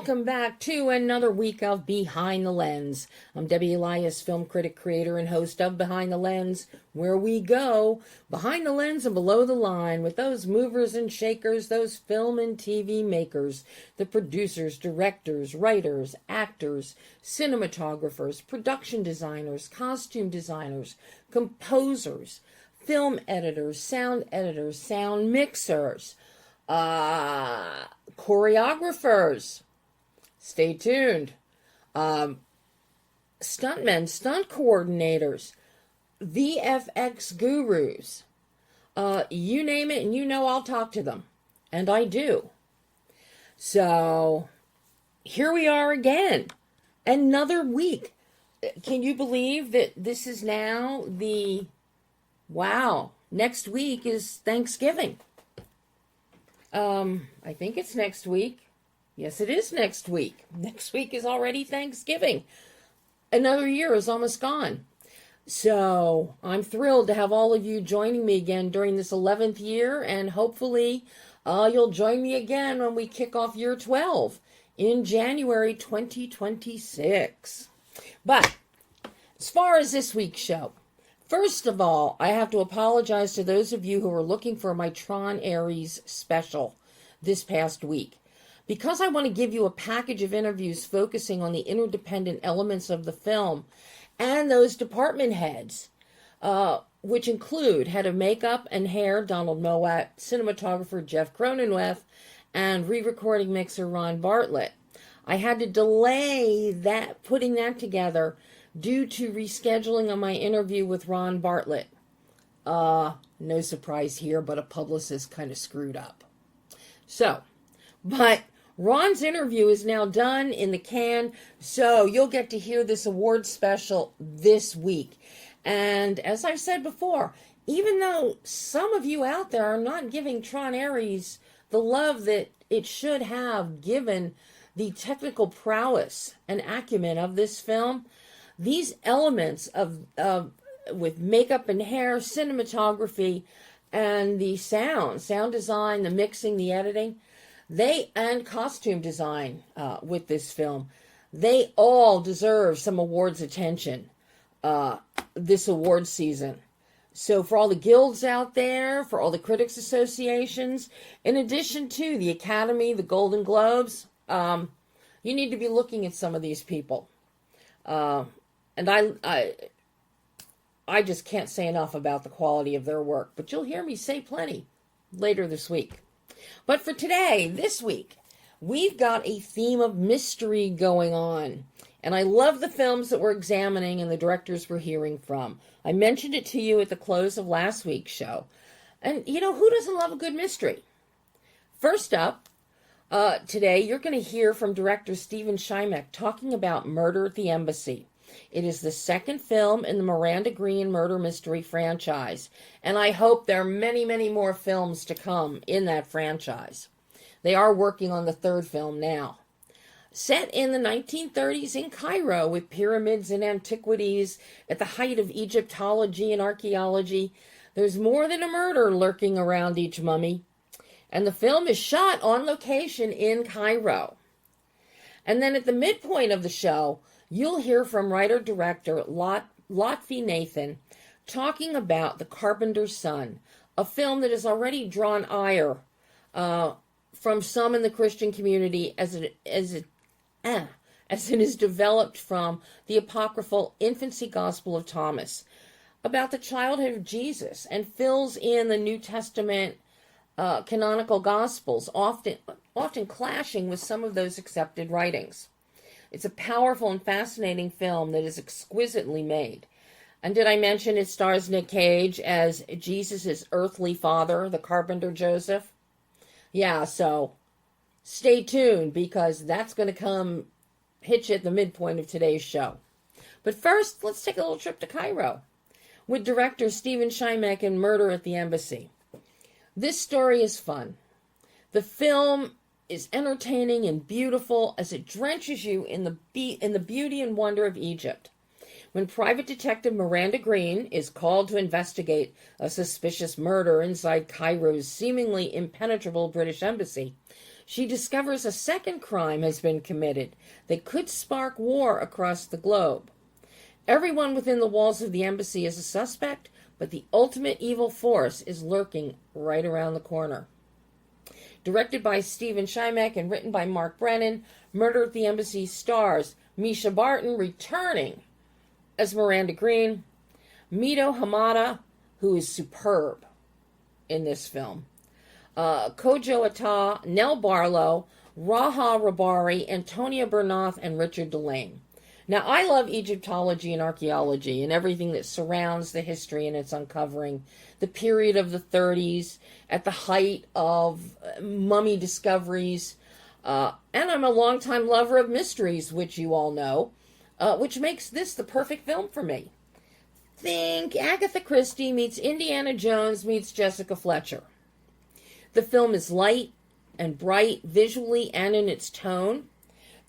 welcome back to another week of Behind the Lens. I'm Debbie Elias, film critic, creator, and host of Behind the Lens, where we go behind the lens and below the line with those movers and shakers, those film and TV makers, the producers, directors, writers, actors, cinematographers, production designers, costume designers, composers, film editors, sound mixers, choreographers. Stay tuned. Stuntmen, stunt coordinators, VFX gurus. You name it, and you know I'll talk to them. And I do. So, here we are again. Another week. Can you believe that this is now wow, next week is Thanksgiving. I think it's next week. Yes, it is next week. Next week is already Thanksgiving. Another year is almost gone. So I'm thrilled to have all of you joining me again during this 11th year, and hopefully you'll join me again when we kick off year 12 in January 2026. But as far as this week's show, first of all, I have to apologize to those of you who were looking for my Tron Ares special this past week. Because I want to give you a package of interviews focusing on the interdependent elements of the film and those department heads, which include head of makeup and hair Donald Mowat, cinematographer Jeff Cronenweth, and re-recording mixer Ron Bartlett. I had to delay putting that together due to rescheduling of my interview with Ron Bartlett. No surprise here, but a publicist kind of screwed up. But Ron's interview is now done in the can, so you'll get to hear this award special this week. And as I said before, even though some of you out there are not giving Tron Ares the love that it should have given the technical prowess and acumen of this film, these elements with makeup and hair, cinematography, and the sound design, the mixing, the editing, and costume design with this film, they all deserve some awards attention this award season. So for all the guilds out there, for all the critics associations, in addition to the Academy, the Golden Globes, you need to be looking at some of these people. And I just can't say enough about the quality of their work, but you'll hear me say plenty later this week. But for today, this week, we've got a theme of mystery going on. And I love the films that we're examining and the directors we're hearing from. I mentioned it to you at the close of last week's show. And, who doesn't love a good mystery? First up, today, you're going to hear from director STEPHEN Shimeek talking about Murder at the Embassy. It is the second film in the Miranda Green murder mystery franchise, and I hope there are many, many more films to come in that franchise. They are working on the third film now. Set in the 1930s in Cairo with pyramids and antiquities at the height of Egyptology and archaeology, there's more than a murder lurking around each mummy, and the film is shot on location in Cairo. And then at the midpoint of the show, you'll hear from writer-director LOTFY NATHAN talking about The Carpenter's Son, a film that has already drawn ire from some in the Christian community as it is developed from the apocryphal Infancy Gospel of Thomas, about the childhood of Jesus, and fills in the New Testament canonical Gospels, often clashing with some of those accepted writings. It's a powerful and fascinating film that is exquisitely made. And did I mention it stars Nic Cage as Jesus' earthly father, the carpenter Joseph? Yeah, so stay tuned, because that's going to hit you at the midpoint of today's show. But first, let's take a little trip to Cairo with director STEPHEN Shimeek and Murder at the Embassy. This story is fun. The film is entertaining and beautiful as it drenches you in the beauty and wonder of Egypt. When private detective Miranda Green is called to investigate a suspicious murder inside Cairo's seemingly impenetrable British embassy, she discovers a second crime has been committed that could spark war across the globe. Everyone within the walls of the embassy is a suspect, but the ultimate evil force is lurking right around the corner. Directed by Stephen Shimeck and written by Mark Brennan, Murder at the Embassy stars Misha Barton returning as Miranda Green, Mito Hamada, who is superb in this film, Kojo Ata, Nell Barlow, Raha Rabari, Antonia Bernath, and Richard Delane. Now, I love Egyptology and archaeology and everything that surrounds the history and its uncovering. The period of the 30s, at the height of mummy discoveries. And I'm a longtime lover of mysteries, which you all know, which makes this the perfect film for me. Think Agatha Christie meets Indiana Jones meets Jessica Fletcher. The film is light and bright visually and in its tone.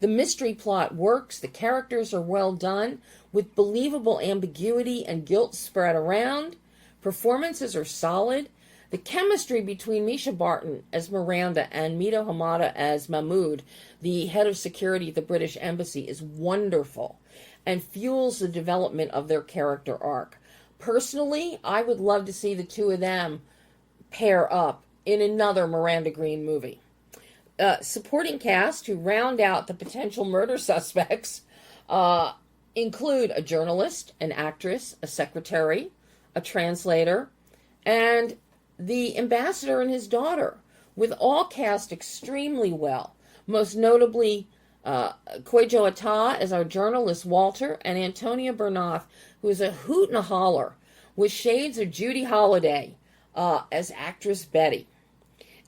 The mystery plot works, the characters are well done, with believable ambiguity and guilt spread around. Performances are solid. The chemistry between Misha Barton as Miranda and Mito Hamada as Mahmoud, the head of security at the British Embassy, is wonderful and fuels the development of their character arc. Personally, I would love to see the two of them pair up in another Miranda Green movie. Supporting cast who round out the potential murder suspects include a journalist, an actress, a secretary, a translator, and the ambassador and his daughter, with all cast extremely well. Most notably, Kojo Ata as our journalist Walter, and Antonia Bernath, who is a hoot and a holler, with shades of Judy Holliday as actress Betty.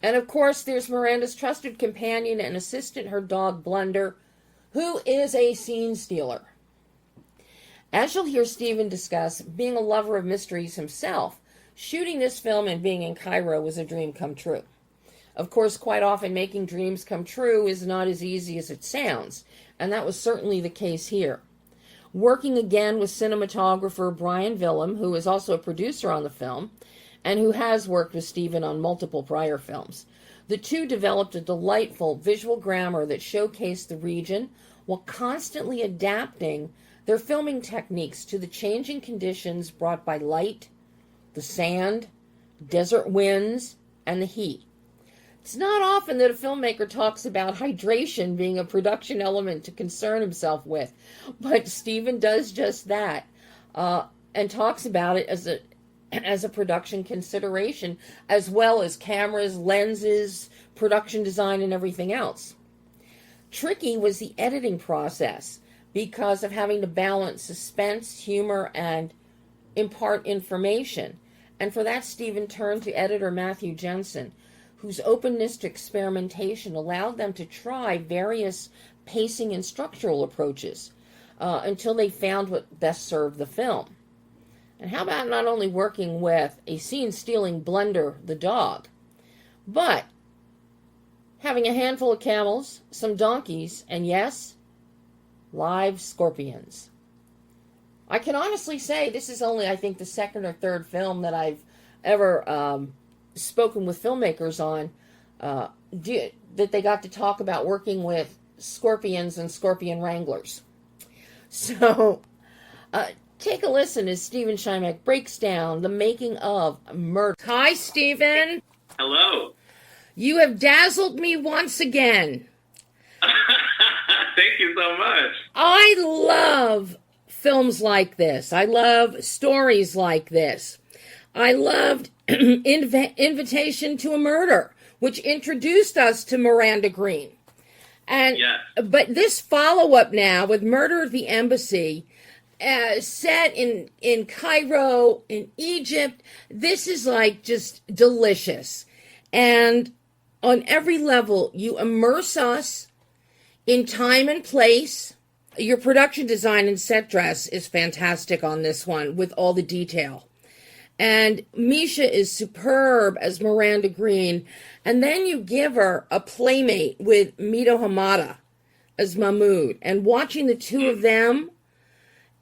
And of course, there's Miranda's trusted companion and assistant, her dog Blunder, who is a scene stealer. As you'll hear Stephen discuss, being a lover of mysteries himself, shooting this film and being in Cairo was a dream come true. Of course, quite often making dreams come true is not as easy as it sounds, and that was certainly the case here. Working again with cinematographer Brian Willem, who is also a producer on the film, and who has worked with Stephen on multiple prior films. The two developed a delightful visual grammar that showcased the region while constantly adapting their filming techniques to the changing conditions brought by light, the sand, desert winds, and the heat. It's not often that a filmmaker talks about hydration being a production element to concern himself with, but Stephen does just that, and talks about it as a production consideration, as well as cameras, lenses, production design, and everything else. Tricky was the editing process because of having to balance suspense, humor, and impart information. And for that, Stephen turned to editor Matthew Jensen, whose openness to experimentation allowed them to try various pacing and structural approaches until they found what best served the film. And how about not only working with a scene-stealing Blunder, the dog, but having a handful of camels, some donkeys, and yes, live scorpions. I can honestly say this is only, I think, the second or third film that I've ever spoken with filmmakers on that they got to talk about working with scorpions and scorpion wranglers. So, take a listen as Stephen Shimeck breaks down the making of Murder. Hi, Stephen. Hello. You have dazzled me once again. Thank you so much. I love films like this. I love stories like this. I loved Invitation to a Murder, which introduced us to Miranda Green. And yes. But this follow-up now with Murder at the Embassy, set in Cairo, in Egypt, this is like just delicious. And on every level, you immerse us in time and place. Your production design and set dress is fantastic on this one with all the detail. And Misha is superb as Miranda Green. And then you give her a playmate with Mito Hamada as Mahmoud. And watching the two of them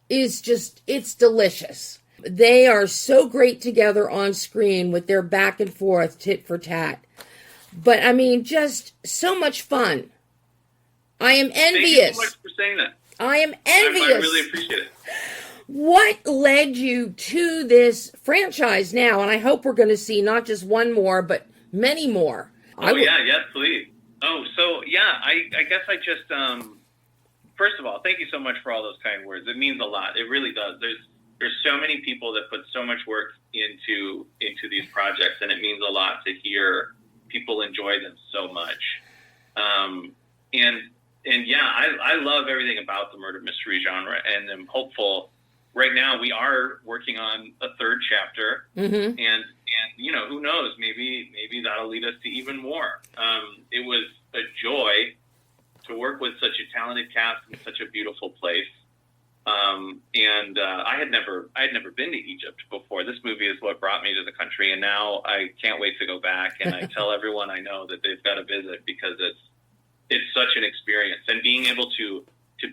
is just, it's delicious. They are so great together on screen with their back and forth tit for tat. But I mean, just so much fun. I am envious. Thank you so much for saying that. I am envious. I really appreciate it. What led you to this franchise now? And I hope we're going to see not just one more, but many more. Yes, please. Oh, so yeah, I guess I just first of all, thank you so much for all those kind words. It means a lot. It really does. There's so many people that put so much work into these projects, and it means a lot to hear people enjoy them so much. And yeah, I love everything about the murder mystery genre, and I'm hopeful. Right now, we are working on a third chapter, and you know, who knows? Maybe that'll lead us to even more. It was a joy to work with such a talented cast in such a beautiful place. I had never been to Egypt before. This movie is what brought me to the country, and now I can't wait to go back. And I tell everyone I know that they've got to visit because it's such an experience, and being able to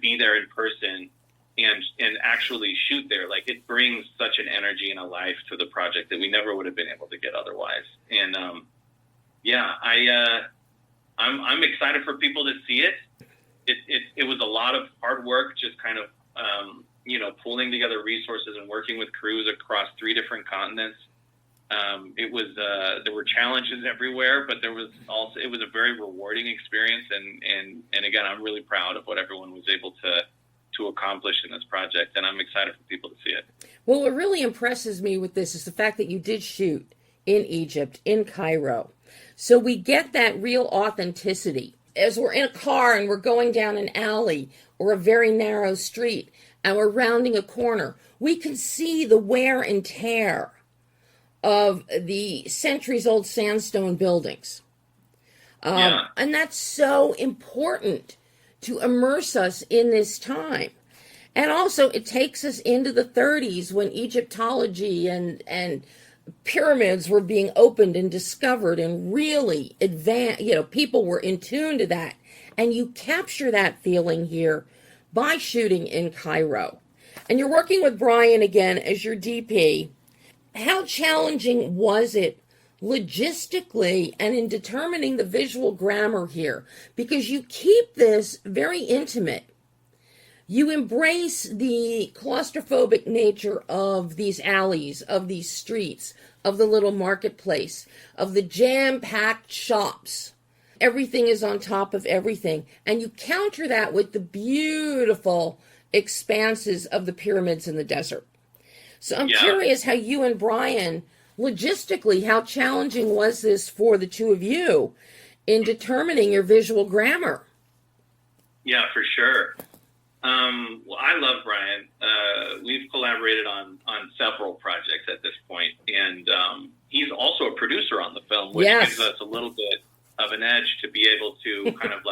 be there in person and actually shoot there, like, it brings such an energy and a life to the project that we never would have been able to get otherwise. And I'm excited for people to see it. It was a lot of hard work, just kind of pulling together resources and working with crews across 3 different continents. There were challenges everywhere, but it was a very rewarding experience. And again, I'm really proud of what everyone was able to accomplish in this project, and I'm excited for people to see it. Well, what really impresses me with this is the fact that you did shoot in Egypt, in Cairo. So we get that real authenticity. As we're in a car and we're going down an alley or a very narrow street and we're rounding a corner, we can see the wear and tear of the centuries-old sandstone buildings. And that's so important to immerse us in this time. And also, it takes us into the 30s when Egyptology and pyramids were being opened and discovered and really advanced, people were in tune to that. And you capture that feeling here by shooting in Cairo. And you're working with Brian again as your DP. How challenging was it logistically and in determining the visual grammar here? Because you keep this very intimate. You embrace the claustrophobic nature of these alleys, of these streets, of the little marketplace, of the jam-packed shops. Everything is on top of everything. And you counter that with the beautiful expanses of the pyramids in the desert. So I'm curious how you and Brian, logistically, how challenging was this for the two of you in determining your visual grammar? Yeah, for sure. Well, I love Brian. We've collaborated on several projects at this point, and he's also a producer on the film, which gives us a little bit of an edge to be able to kind of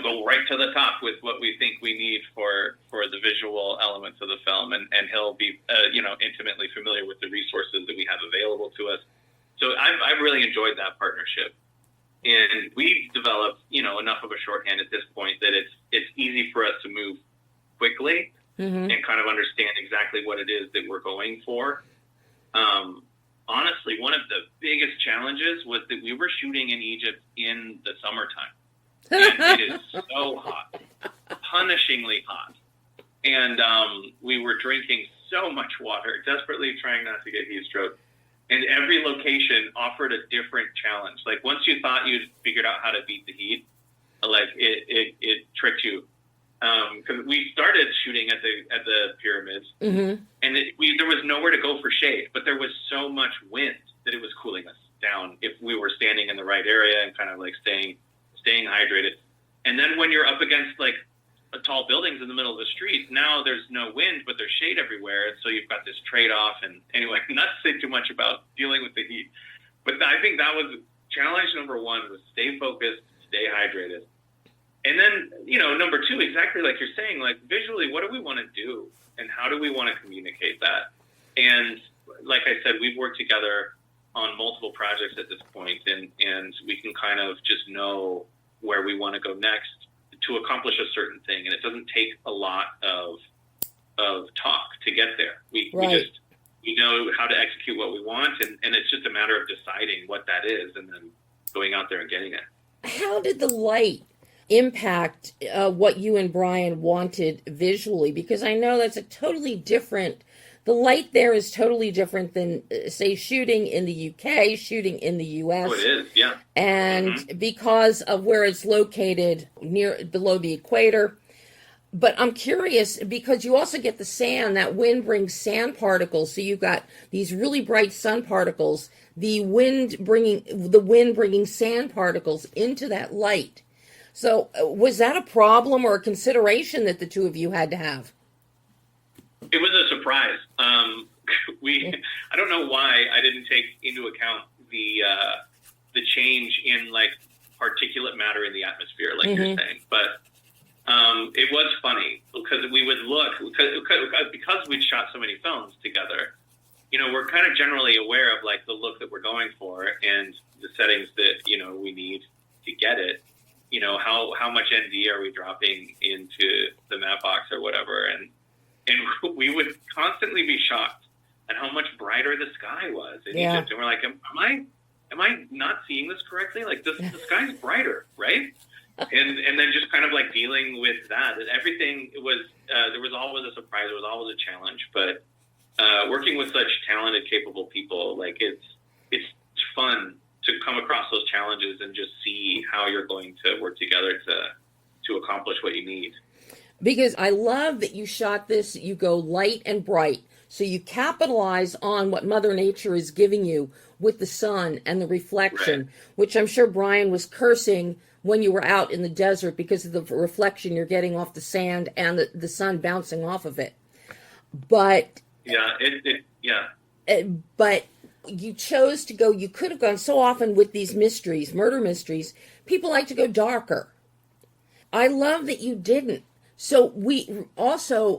go right to the top with what we think we need for the visual elements of the film, and he'll be intimately familiar with the resources that we have available to us. So I've really enjoyed that partnership. And we've developed, enough of a shorthand at this point that it's easy for us to move quickly and kind of understand exactly what it is that we're going for. Honestly, one of the biggest challenges was that we were shooting in Egypt in the summertime. And it is so hot, punishingly hot. And we were drinking so much water, desperately trying not to get heat stroke. And every location offered a different challenge. Like, once you thought you'd figured out how to beat the heat, like it tricked you. Because we started shooting at the pyramids, and there was nowhere to go for shade, but there was so much wind that it was cooling us down if we were standing in the right area and kind of like staying hydrated. And then when you're up against like tall buildings in the middle of the street, now there's no wind, but there's shade everywhere. And so you've got this trade-off. And anyway, not to say too much about dealing with the heat, but I think that was challenge number one, was stay focused, stay hydrated. And then, number two, exactly like you're saying, like visually, what do we want to do and how do we want to communicate that? And like I said, we've worked together on multiple projects at this point, and we can kind of just know where we want to go next to accomplish a certain thing. And it doesn't take a lot of talk to get there. We know how to execute what we want, and it's just a matter of deciding what that is and then going out there and getting it. How did the light impact what you and Brian wanted visually? Because I know that's a totally different, the light there is totally different than, say, shooting in the UK, shooting in the US. Oh, it is, yeah. And because of where it's located near below the equator. But I'm curious, because you also get the sand, that wind brings sand particles. So you've got these really bright sun particles, the wind bringing sand particles into that light. So was that a problem or a consideration that the two of you had to have? It was a surprise. I don't know why I didn't take into account the change in like particulate matter in the atmosphere, like you're saying, but it was funny because we would look because we'd shot so many films together. You know, we're kind of generally aware of like the look that we're going for and the settings that we need to get it. You know, how much ND are we dropping into the matte box or whatever, and we would constantly be shocked at how much brighter the sky was in Egypt, and we're like, am I not seeing this correctly? Like the sky's brighter, right? And then just kind of like dealing with that. Everything was there was always a surprise. There was always a challenge. But working with such talented, capable people, like it's fun to come across those challenges and just see how you're going to work together to accomplish what you need. Because I love that you shot this. You go light and bright, so you capitalize on what Mother Nature is giving you with the sun and the reflection, which I'm sure Brian was cursing when you were out in the desert because of the reflection you're getting off the sand and the sun bouncing off of it. But but you chose to go, you could have gone so often with these mysteries, murder mysteries, people like to go darker. I love that you didn't. So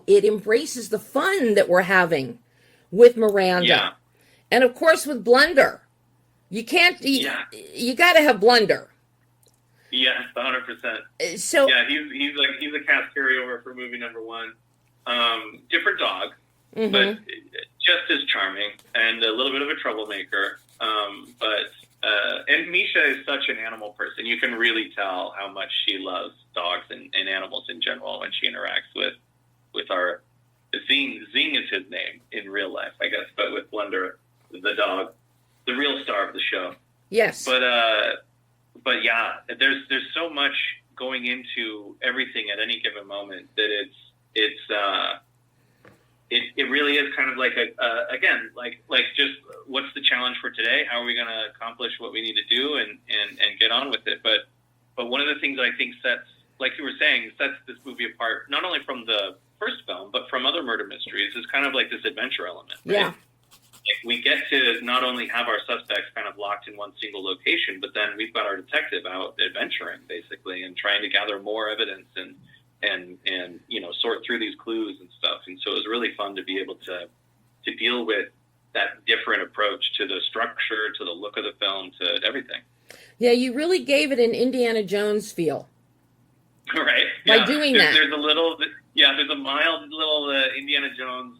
it embraces the fun that we're having with Miranda. Yeah. And of course with Blunder. You can't, you got to have Blunder. Yes, 100%. So yeah, he's a cast carryover for movie number one. Different dog, but just as charming and a little bit of a troublemaker. And Misha is such an animal person. You can really tell how much she loves dogs and animals in general when she interacts with our Zing. Zing is his name in real life, I guess, but with Blunder, the dog, the real star of the show. Yes. But yeah, there's so much going into everything at any given moment that it really is kind of like again just what's the challenge for today? How are we going to accomplish what we need to do and get on with it? But one of the things I think sets, like you were saying, sets this movie apart not only from the first film but from other murder mysteries is kind of like this adventure element. Right? Yeah. Like we get to not only have our suspects kind of locked in one single location, but then we've got our detective out adventuring basically and trying to gather more evidence and sort through these clues and stuff. And so it was really fun to be able to deal with that different approach to the structure, to the look of the film, to everything. Yeah, you really gave it an Indiana Jones feel. Right. By doing that. There's a mild little Indiana Jones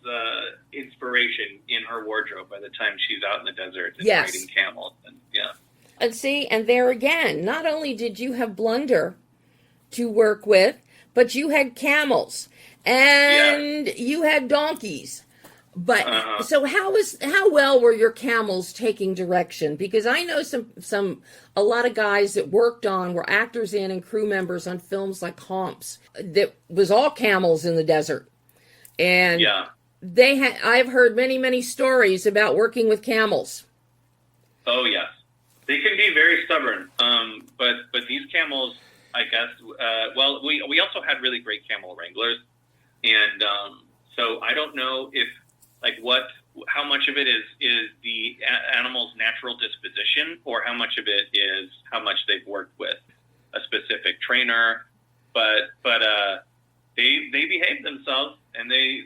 inspiration in her wardrobe by the time she's out in the desert and riding camels. And see, and there again, not only did you have Blunder to work with, but you had camels and you had donkeys. But so how well were your camels taking direction? Because I know a lot of guys that worked on, were actors in and crew members on films like Humps that was all camels in the desert. And I've heard many, many stories about working with camels. Oh yes. They can be very stubborn. But these camels, I guess, we also had really great camel wranglers. And so I don't know if how much of it is the animal's natural disposition or how much of it is how much they've worked with a specific trainer, but they behaved themselves and they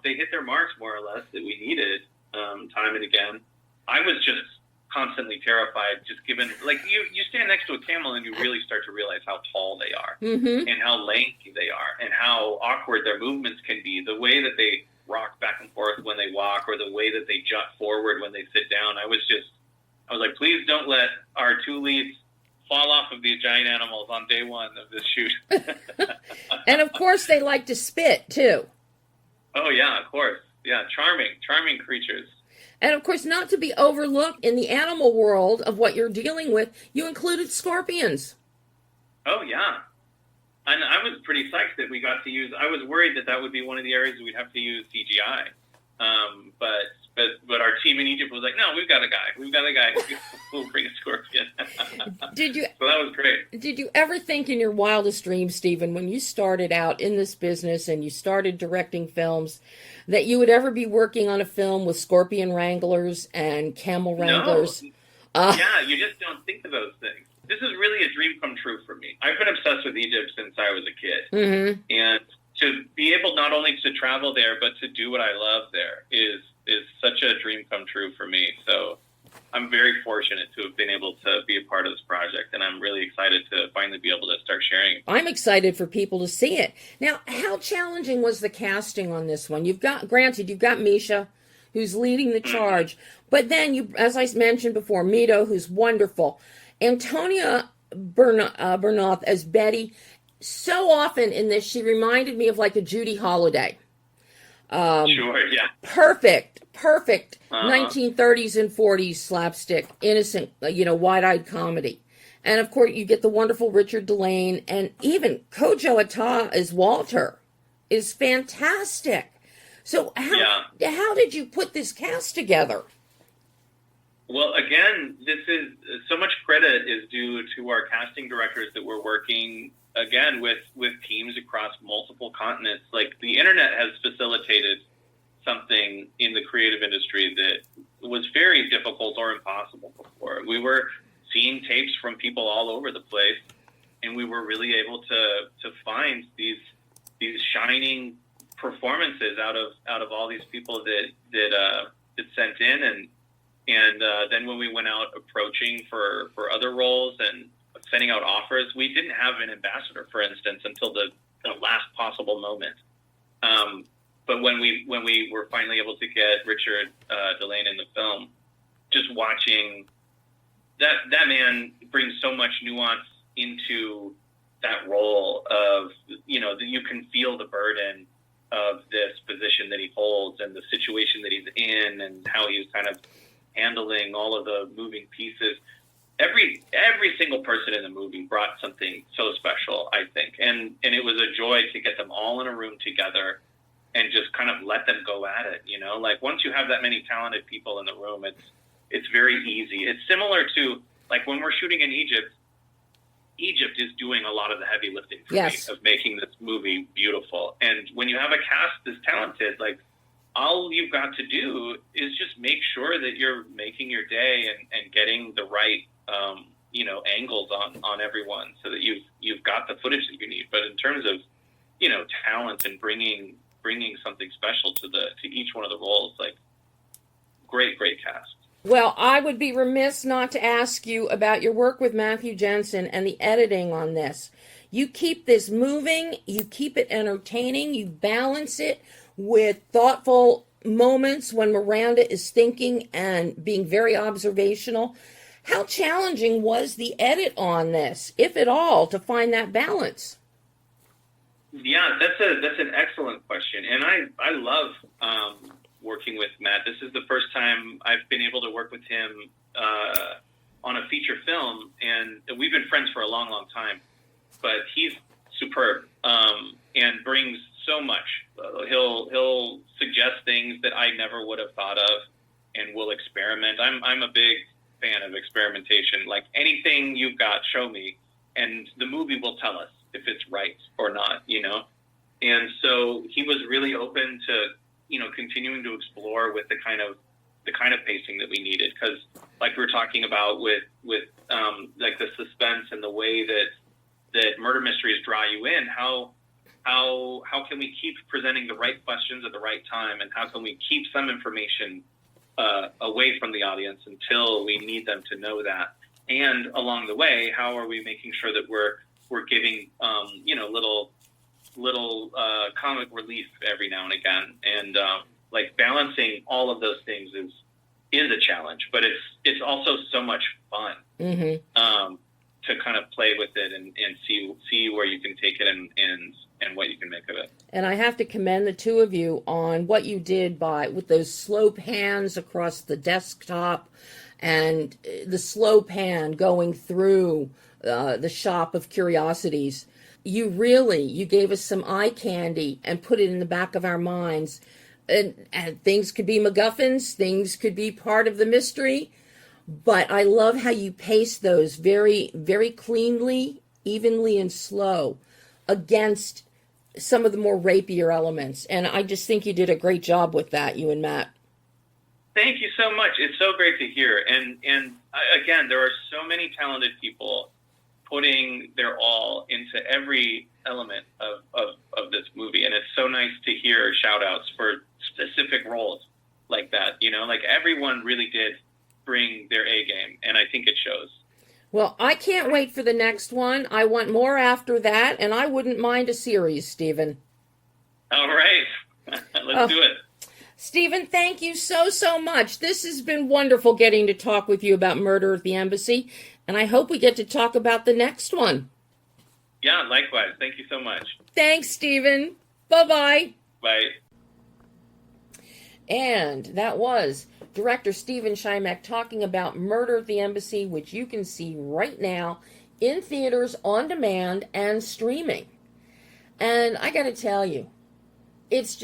hit their marks more or less that we needed time and again. I was just constantly terrified, just given you stand next to a camel and you really start to realize how tall they are and how lanky they are and how awkward their movements can be, the way that they rock back and forth when they walk or the way that they jut forward when they sit down. I was just I was like, please don't let our two leads fall off of these giant animals on day one of this shoot. And of course, they like to spit too. Oh yeah, of course. Yeah, charming creatures. And of course, not to be overlooked in the animal world of what you're dealing with, you included scorpions. Oh yeah. And I was pretty psyched that we got to use, I was worried that would be one of the areas we'd have to use CGI. But our team in Egypt was like, no, we've got a guy. We'll bring a scorpion. So that was great. Did you ever think in your wildest dreams, Stephen, when you started out in this business and you started directing films, that you would ever be working on a film with scorpion wranglers and camel wranglers? No. Yeah, you just don't think of those things. This is really a dream come true for me. I've been obsessed with Egypt since I was a kid. Mm-hmm. And to be able not only to travel there, but to do what I love there is such a dream come true for me. So I'm very fortunate to have been able to be a part of this project, and I'm really excited to finally be able to start sharing it. I'm excited for people to see it. Now, how challenging was the casting on this one? You've got Misha, who's leading the charge, but then you, as I mentioned before, Mito, who's wonderful, Antonia Bernoth as Betty. So often in this, she reminded me of like a Judy Holliday. Sure, yeah. Perfect 1930s and 40s slapstick, innocent, wide-eyed comedy. And of course, you get the wonderful Richard Delane, and even Kojo Ata as Walter is fantastic. So how did you put this cast together? Well, again, this is so much credit is due to our casting directors that we're working again with teams across multiple continents. Like, the internet has facilitated something in the creative industry that was very difficult or impossible before. We were seeing tapes from people all over the place, and we were really able to find these shining performances out of all these people that sent in, and then when we went out approaching for other roles and sending out offers, we didn't have an ambassador, for instance, until the last possible moment. But when we were finally able to get Richard Delane in the film, just watching that man brings so much nuance into that role of, you can feel the burden of this position that he holds and the situation that he's in and how he's kind of handling all of the moving pieces. Every single person in the movie brought something so special, I think. And it was a joy to get them all in a room together and just kind of let them go at it, Like, once you have that many talented people in the room, it's very easy. It's similar to, like, when we're shooting in Egypt is doing a lot of the heavy lifting for me of making this movie beautiful. And when you have a cast this talented, like, all you've got to do is just make sure that you're making your day and getting the right, angles on everyone so that you've got the footage that you need. But in terms of, talent and bringing something special to each one of the roles, like, great cast. Well, I would be remiss not to ask you about your work with Matthew Jensen and the editing on this. You keep this moving, you keep it entertaining, you balance it with thoughtful moments when Miranda is thinking and being very observational. How challenging was the edit on this, if at all, to find that balance? Yeah, that's an excellent question, and I love working with Matt. This is the first time I've been able to work with him on a feature film, and we've been friends for a long, long time. But he's superb and brings so much. He'll suggest things that I never would have thought of, and will experiment. I'm a big fan of experimentation. Like, anything you've got, show me, and the movie will tell us if it's right or not, And so he was really open to, continuing to explore with the kind of pacing that we needed. Because, like we were talking about with like the suspense and the way that murder mysteries draw you in, how can we keep presenting the right questions at the right time, and how can we keep some information away from the audience until we need them to know that? And along the way, how are we making sure that we're giving little comic relief every now and again, and like balancing all of those things is a challenge, but it's also so much fun to kind of play with it and see where you can take it and what you can make of it. And I have to commend the two of you on what you did with those slow pans across the desktop and the slow pan going through the shop of curiosities. You gave us some eye candy and put it in the back of our minds. And things could be MacGuffins, things could be part of the mystery. But I love how you pace those very, very cleanly, evenly, and slow against some of the more rapier elements. And I just think you did a great job with that, you and Matt. Thank you so much. It's so great to hear. And again, there are so many talented people putting their all into every element of this movie. And it's so nice to hear shout outs for specific roles like that. Like everyone really did bring their A game, and I think it shows. Well, I can't wait for the next one. I want more after that, and I wouldn't mind a series, Stephen. All right. Let's do it. Stephen, thank you so much. This has been wonderful getting to talk with you about Murder at the Embassy, and I hope we get to talk about the next one. Yeah, likewise. Thank you so much. Thanks, Stephen. Bye-bye. Bye. And that was director Stephen Shimeek talking about Murder at the Embassy, which you can see right now in theaters, on demand, and streaming. And I gotta tell you, it's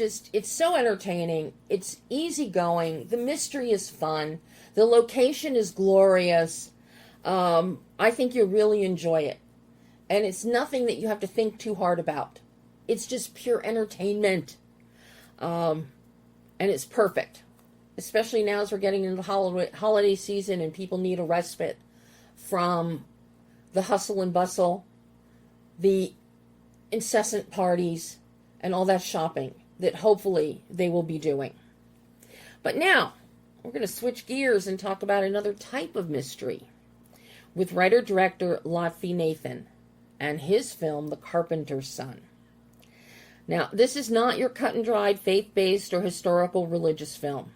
so entertaining. It's easygoing. The mystery is fun. The location is glorious. I think you'll really enjoy it. And it's nothing that you have to think too hard about. It's just pure entertainment. And it's perfect. Especially now as we're getting into the holiday season and people need a respite from the hustle and bustle, the incessant parties, and all that shopping that hopefully they will be doing. But now, we're going to switch gears and talk about another type of mystery with writer-director LOTFY NATHAN and his film, The Carpenter's Son. Now, this is not your cut-and-dried, faith-based, or historical religious film.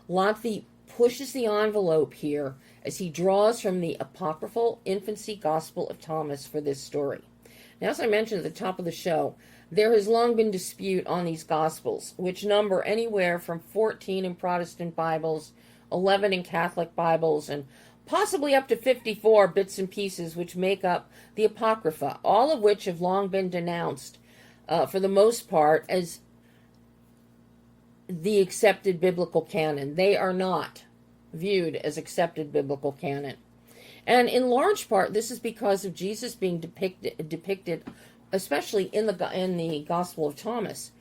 LOTFY pushes the envelope here as he draws from the apocryphal Infancy Gospel of Thomas for this story. Now, as I mentioned at the top of the show, there has long been dispute on these Gospels, which number anywhere from 14 in Protestant Bibles, 11 in Catholic Bibles, and possibly up to 54 bits and pieces which make up the Apocrypha, all of which have long been denounced, for the most part, as the accepted biblical canon. They are not viewed as accepted biblical canon. And in large part, this is because of Jesus being depicted, especially in the Gospel of Thomas,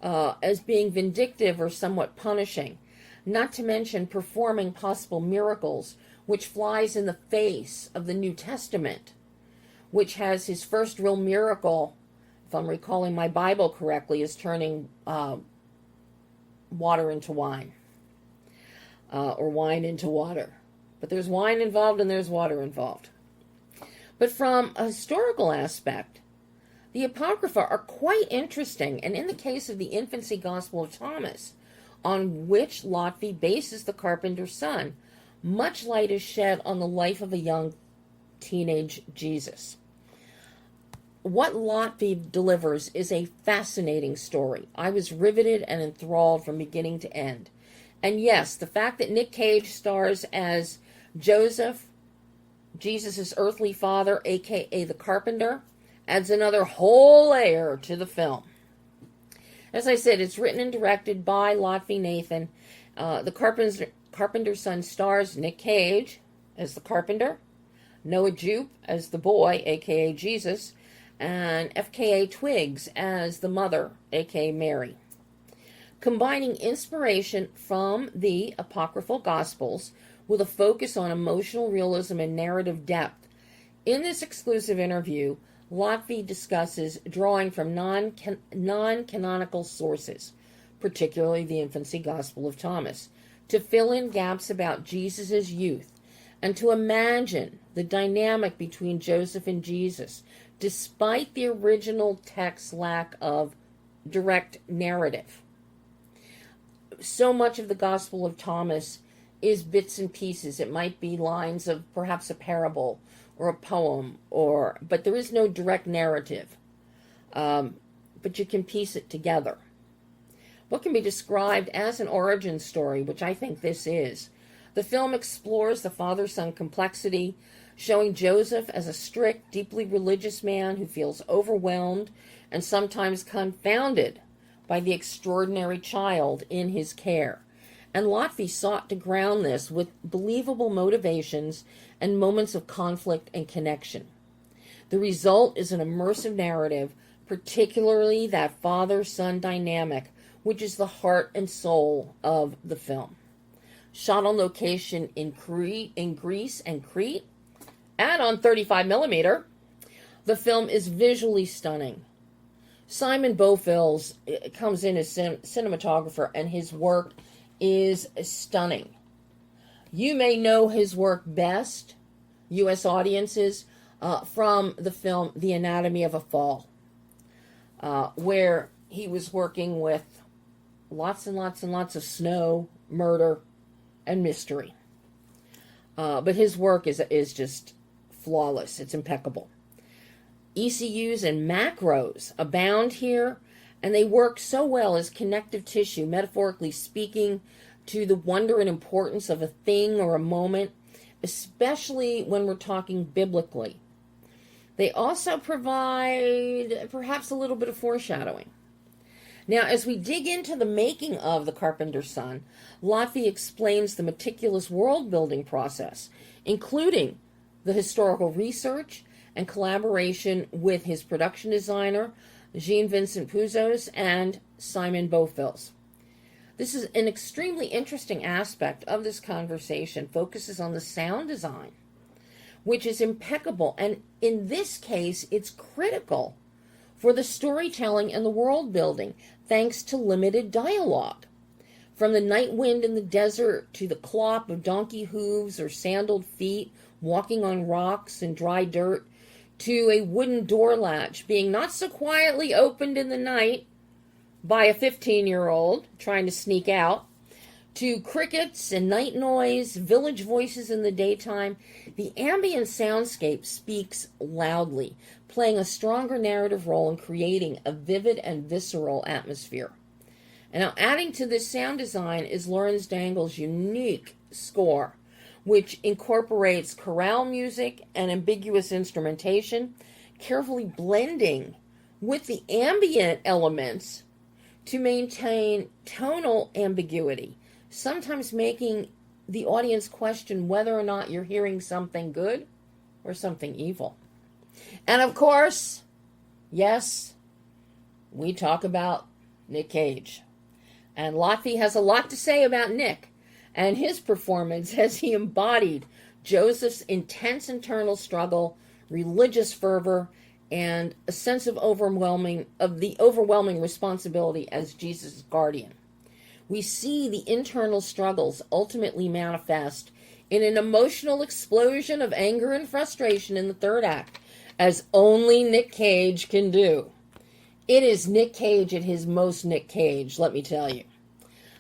as being vindictive or somewhat punishing, not to mention performing possible miracles, which flies in the face of the New Testament, which has his first real miracle, if I'm recalling my Bible correctly, is turning water into wine, or wine into water. But there's wine involved and there's water involved. But from a historical aspect, the Apocrypha are quite interesting, and in the case of the Infancy Gospel of Thomas, on which LOTFY bases The Carpenter's Son, much light is shed on the life of a young teenage Jesus. What LOTFY delivers is a fascinating story. I was riveted and enthralled from beginning to end. And yes, the fact that Nic Cage stars as Joseph, Jesus' earthly father, aka the carpenter, adds another whole layer to the film. As I said, it's written and directed by LOTFY NATHAN. The Carpenter's Son stars Nic Cage as the carpenter, Noah Jupe as the boy, aka Jesus, and FKA Twigs as the mother, aka Mary. Combining inspiration from the apocryphal Gospels with a focus on emotional realism and narrative depth. In this exclusive interview, LOTFY discusses drawing from non-canonical sources, particularly the Infancy Gospel of Thomas, to fill in gaps about Jesus' youth, and to imagine the dynamic between Joseph and Jesus, despite the original text's lack of direct narrative. So much of the Gospel of Thomas is bits and pieces. It might be lines of perhaps a parable or a poem, but there is no direct narrative. But you can piece it together. What can be described as an origin story, which I think this is. The film explores the father-son complexity, showing Joseph as a strict, deeply religious man who feels overwhelmed and sometimes confounded by the extraordinary child in his care. And LOTFY sought to ground this with believable motivations and moments of conflict and connection. The result is an immersive narrative, particularly that father-son dynamic, which is the heart and soul of the film. Shot on location in Greece and Crete, and on 35mm, the film is visually stunning. Simon Beaufils comes in as cinematographer, and his work is stunning. You may know his work best, U.S. audiences, from the film The Anatomy of a Fall, where he was working with lots and lots and lots of snow, murder, and mystery. But his work is just flawless. It's impeccable. ECUs and macros abound here, and they work so well as connective tissue, metaphorically speaking, to the wonder and importance of a thing or a moment, especially when we're talking biblically. They also provide perhaps a little bit of foreshadowing. Now, as we dig into the making of The Carpenter's Son, LOTFY explains the meticulous world-building process, including the historical research and collaboration with his production designer, Jean-Vincent Pouzos, and Simon Beaufils. This is an extremely interesting aspect of this conversation, focuses on the sound design, which is impeccable, and in this case, it's critical for the storytelling and the world building, thanks to limited dialogue. From the night wind in the desert to the clop of donkey hooves or sandaled feet walking on rocks and dry dirt, to a wooden door latch being not so quietly opened in the night by a 15-year-old trying to sneak out, to crickets and night noise, village voices in the daytime, the ambient soundscape speaks loudly, playing a stronger narrative role in creating a vivid and visceral atmosphere. And now adding to this sound design is Lawrence Dangle's unique score, which incorporates chorale music and ambiguous instrumentation, carefully blending with the ambient elements to maintain tonal ambiguity, sometimes making the audience question whether or not you're hearing something good or something evil. And of course, yes, we talk about Nic Cage. And LOTFY has a lot to say about Nic and his performance as he embodied Joseph's intense internal struggle, religious fervor, and a sense of the overwhelming responsibility as Jesus' guardian. We see the internal struggles ultimately manifest in an emotional explosion of anger and frustration in the third act, as only Nic Cage can do. It is Nic Cage at his most Nic Cage, let me tell you.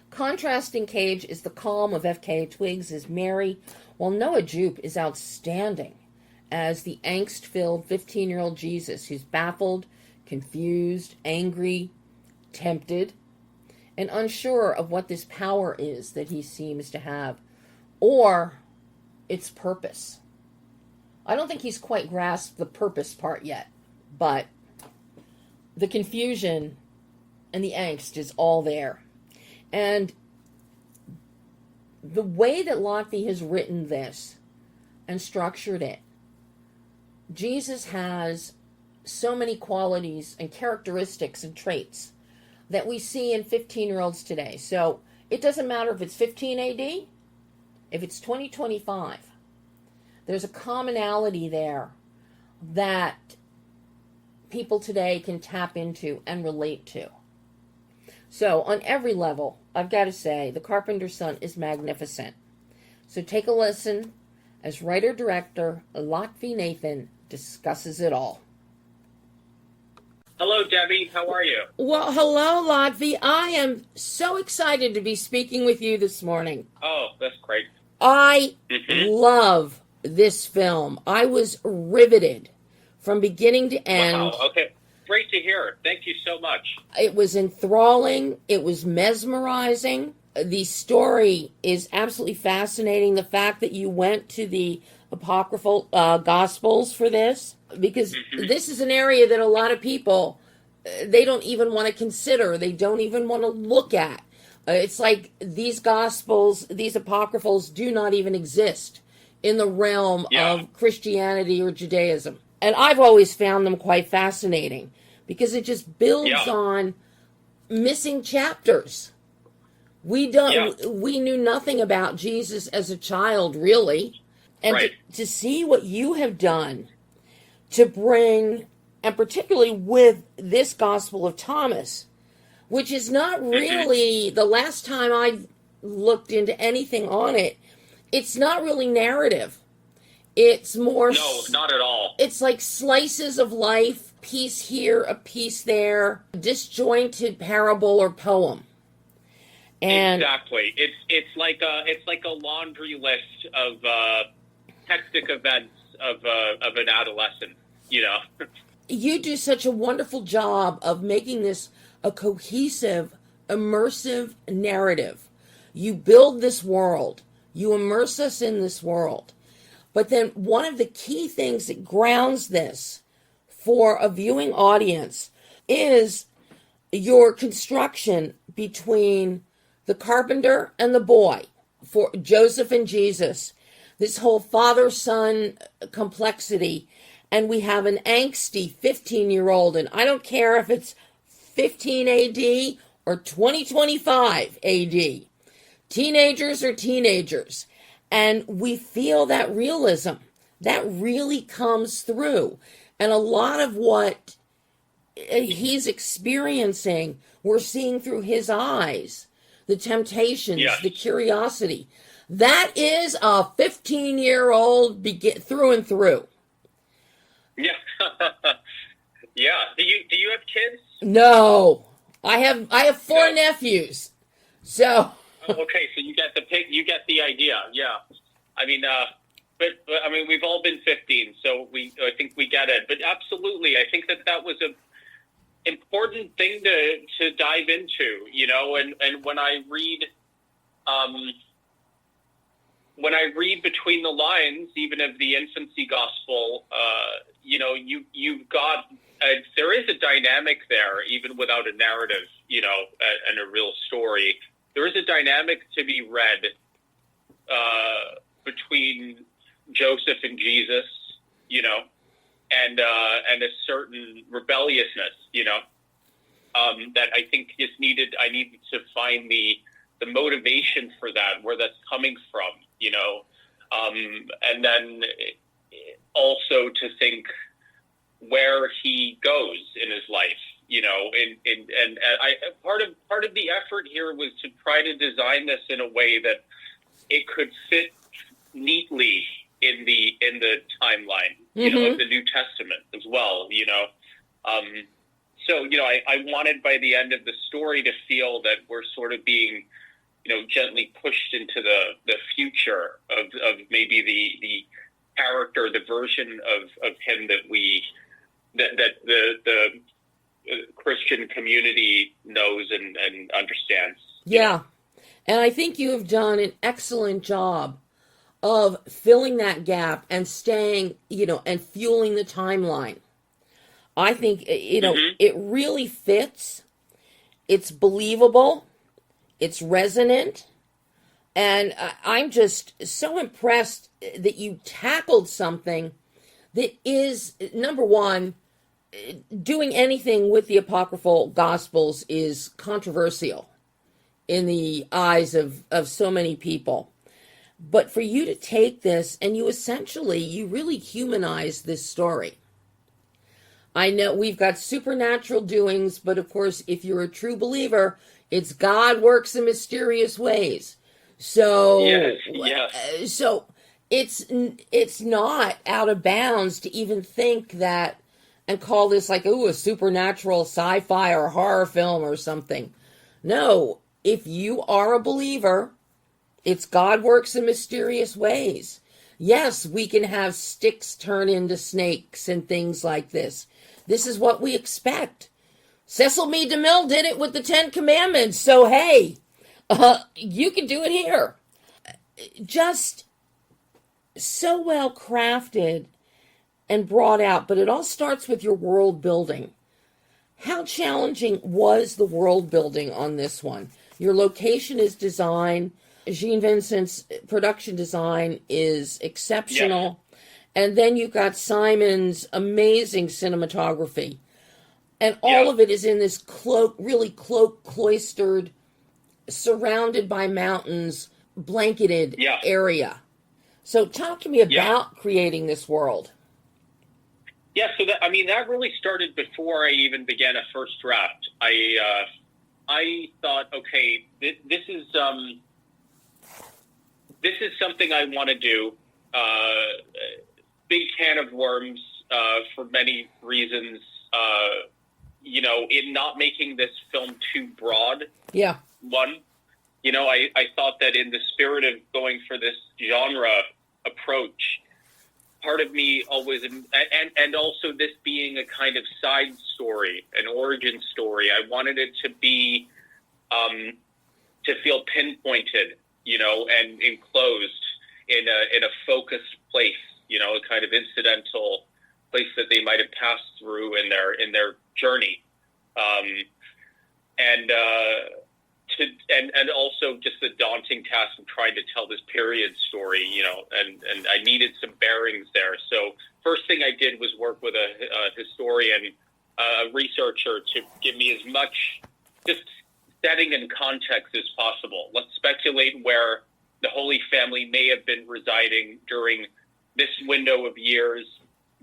Contrasting Cage is the calm of F.K. Twiggs as Mary, while Noah Jupe is outstanding as the angst-filled 15-year-old Jesus who's baffled, confused, angry, tempted, and unsure of what this power is that he seems to have, or its purpose. I don't think he's quite grasped the purpose part yet, but the confusion and the angst is all there. And the way that LOTFY has written this and structured it, Jesus has so many qualities and characteristics and traits that we see in 15-year-olds today. So it doesn't matter if it's 15 AD, if it's 2025. There's a commonality there that people today can tap into and relate to. So on every level, I've got to say, The Carpenter's Son is magnificent. So take a listen as writer-director LOTFY Nathan discusses it all. Hello, Debbie. How are you? Well, hello, LOTFY. I am so excited to be speaking with you this morning. Oh, that's great. I love this film. I was riveted from beginning to end. Wow. Okay. Great to hear. Thank you so much. It was enthralling. It was mesmerizing. The story is absolutely fascinating. The fact that you went to the apocryphal Gospels for this, because this is an area that a lot of people, they don't even want to consider. They don't even want to look at. It's like these Gospels, these apocryphals do not even exist in the realm of Christianity or Judaism. And I've always found them quite fascinating because it just builds on missing chapters. We knew nothing about Jesus as a child, really. And to see what you have done to bring, and particularly with this Gospel of Thomas, which is not really, the last time I looked into anything on it, it's not really narrative. It's more... No, not at all. It's like slices of life, piece here, a piece there, disjointed parable or poem. And exactly. It's like a laundry list of hectic events of an adolescent, you know. You do such a wonderful job of making this a cohesive, immersive narrative. You build this world. You immerse us in this world. But then one of the key things that grounds this for a viewing audience is your construction between the carpenter and the boy, for Joseph and Jesus, this whole father-son complexity. And we have an angsty 15-year-old, and I don't care if it's 15 AD or 2025 AD. Teenagers are teenagers. And we feel that realism. That really comes through. And a lot of what he's experiencing, we're seeing through his eyes. The temptations, the curiosity. That is a 15-year-old through and through. Yeah. Yeah. Do you have kids? No. I have four nephews. So okay, so you get the idea. Yeah. I mean, but I mean, we've all been 15, so I think we get it. But absolutely, I think that was a important thing to dive into, you know, and when I read between the lines, even of the Infancy Gospel, you know, you've got there is a dynamic there, even without a narrative, you know, and a real story. There is a dynamic to be read between Joseph and Jesus, you know, and a certain rebelliousness, you know, that I think is needed. I needed to find the motivation for that, where that's coming from, you know, and then also to think where he goes in his life, you know, and I part of the effort here was to try to design this in a way that it could fit neatly in the timeline, you know, of the New Testament as well, you know. So, you know, I wanted by the end of the story to feel that we're sort of being, you know, gently pushed into the future of maybe the character, the version of him that the Christian community knows and understands. Yeah. And I think you have done an excellent job of filling that gap and staying, you know, and fueling the timeline. I think, you know, it really fits. It's believable. It's resonant. And I'm just so impressed that you tackled something that is, number one, doing anything with the apocryphal Gospels is controversial in the eyes of so many people. But for you to take this and you really humanize this story. I know we've got supernatural doings, but of course, if you're a true believer, it's God works in mysterious ways. So, so it's not out of bounds to even think that and call this like, ooh, a supernatural sci-fi or horror film or something. No, if you are a believer, it's God works in mysterious ways. Yes, we can have sticks turn into snakes and things like this. This is what we expect. Cecil B. DeMille did it with the Ten Commandments, so hey, you can do it here. Just so well crafted and brought out, but it all starts with your world building. How challenging was the world building on this one? Your location is design. Jean Vincent's production design is exceptional. Yeah. And then you've got Simon's amazing cinematography. And all of it is in this really cloistered, surrounded by mountains, blanketed area. So talk to me about creating this world. Yeah, so that really started before I even began a first draft. I thought, okay, this is something I want to do. Big can of worms for many reasons. In not making this film too broad. Yeah. One, I thought that in the spirit of going for this genre approach, part of me always, and also this being a kind of side story, an origin story, I wanted it to be, to feel pinpointed, and enclosed in a focused place, a kind of incidental place that they might have passed through in their journey, and also just the daunting task of trying to tell this period story, and I needed some bearings there. So first thing I did was work with a historian, a researcher, to give me as much just setting and context as possible. Let's speculate where the Holy Family may have been residing during this window of years,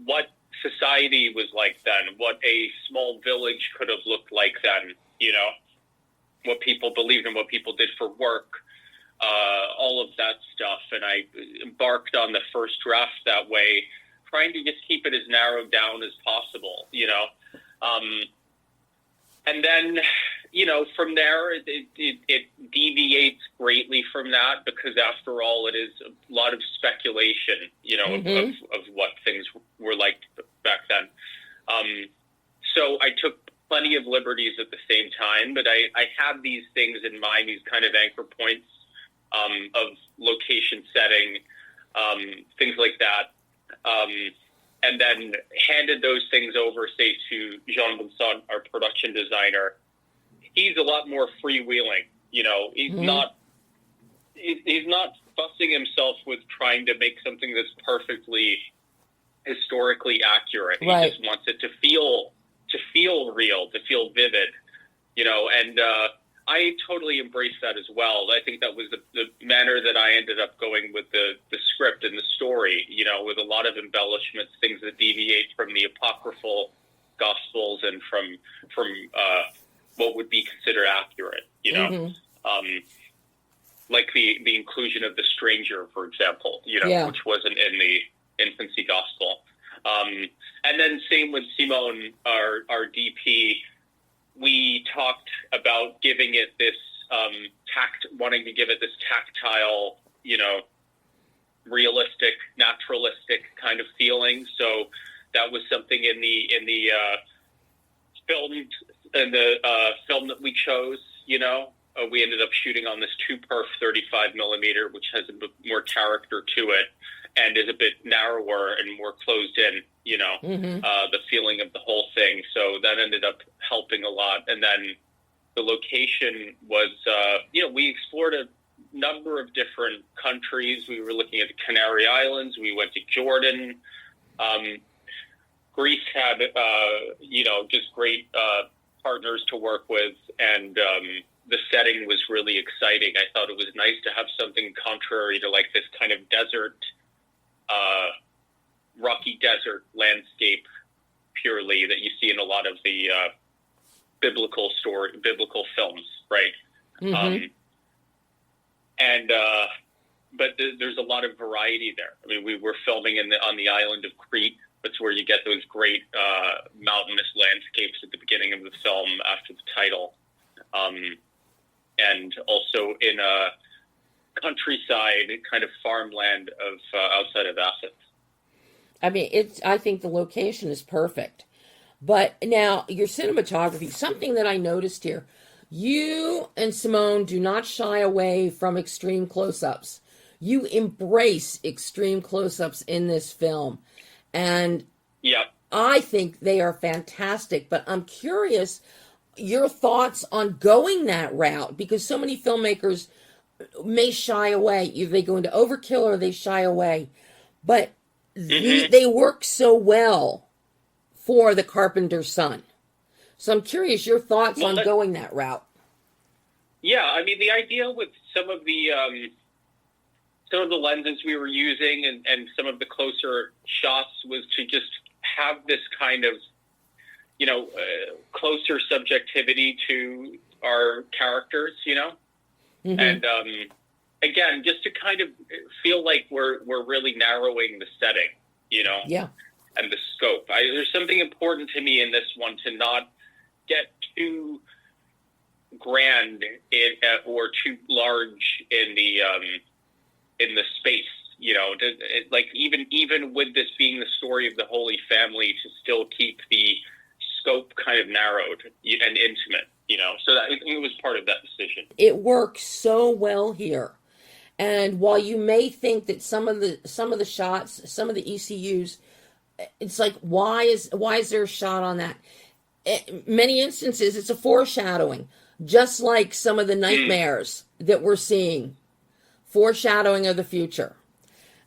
what society was like then, what a small village could have looked like then, what people believed and what people did for work, all of that stuff. And I embarked on the first draft that way, trying to just keep it as narrowed down as possible, and then, from there, it deviates greatly from that, because after all, it is a lot of speculation, of what things were like back then. So I took plenty of liberties at the same time, but I had these things in mind, these kind of anchor points of location setting, things like that, and then handed those things over, say, to Jean Vincent, our production designer. He's a lot more freewheeling, he's not fussing himself with trying to make something that's perfectly historically accurate. Right. He just wants it to feel real, to feel vivid, and I totally embraced that as well. I think that was the manner that I ended up going with the script and the story, with a lot of embellishments, things that deviate from the apocryphal Gospels and from what would be considered accurate, like the inclusion of the stranger, for example, which wasn't in the Infancy Gospel. And then same with Simone, our DP, we talked about giving it this wanting to give it this tactile, realistic, naturalistic kind of feeling. So that was something in the film that we chose. We ended up shooting on this 2-perf 35 millimeter, which has a bit more character to it and is a bit narrower and more closed in, the feeling of the whole thing. So that ended up helping a lot. And then the location was, we explored a number of different countries. We were looking at the Canary Islands. We went to Jordan. Greece had, just great partners to work with. And the setting was really exciting. I thought it was nice to have something contrary to like this kind of desert, rocky desert landscape purely that you see in a lot of the biblical films, right? Mm-hmm. But there's a lot of variety there. I mean, we were filming on the island of Crete. That's where you get those great mountainous landscapes at the beginning of the film after the title. And also in a countryside kind of farmland of outside of Athens. I mean, I think the location is perfect. But now, your cinematography, something that I noticed here, you and Simone do not shy away from extreme close-ups. You embrace extreme close-ups in this film. And yeah, I think they are fantastic. But I'm curious your thoughts on going that route, because so many filmmakers may shy away. Either they go into overkill or they shy away. But they work so well for the Carpenter's Son. So I'm curious your thoughts on going that route. Yeah, I mean, the idea with some of the lenses we were using and some of the closer shots was to just have this kind of, closer subjectivity to our characters, and again, just to kind of feel like we're really narrowing the setting, Yeah. and the scope. There's something important to me in this one to not get too grand or too large in the space, like even with this being the story of the Holy Family, to still keep the scope kind of narrowed and intimate, so that it was part of that decision. It works so well here. And while you may think that some of the shots, some of the ECUs, it's like, why is there a shot on that? Many instances, it's a foreshadowing, just like some of the nightmares that we're seeing, foreshadowing of the future.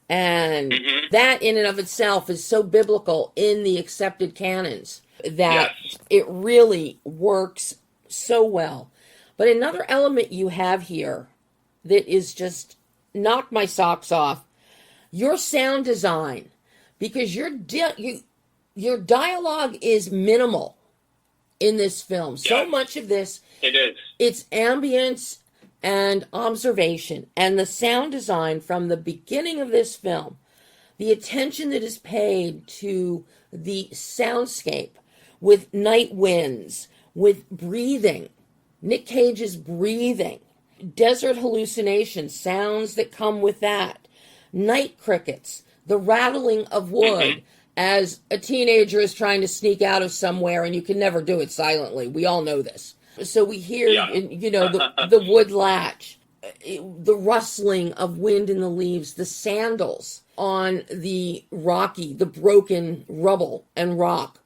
And that in and of itself is so biblical in the accepted canons that it really works so well. But another element you have here that is just knocked my socks off, your sound design, because your dialogue is minimal in this film. So much of this, it's ambience and observation, and the sound design from the beginning of this film, the attention that is paid to the soundscape with night winds, with breathing, Nic Cage's breathing, desert hallucinations, sounds that come with that, night crickets, the rattling of wood as a teenager is trying to sneak out of somewhere, and you can never do it silently. We all know this. So we hear, the wood latch, the rustling of wind in the leaves, the sandals on the broken rubble and rock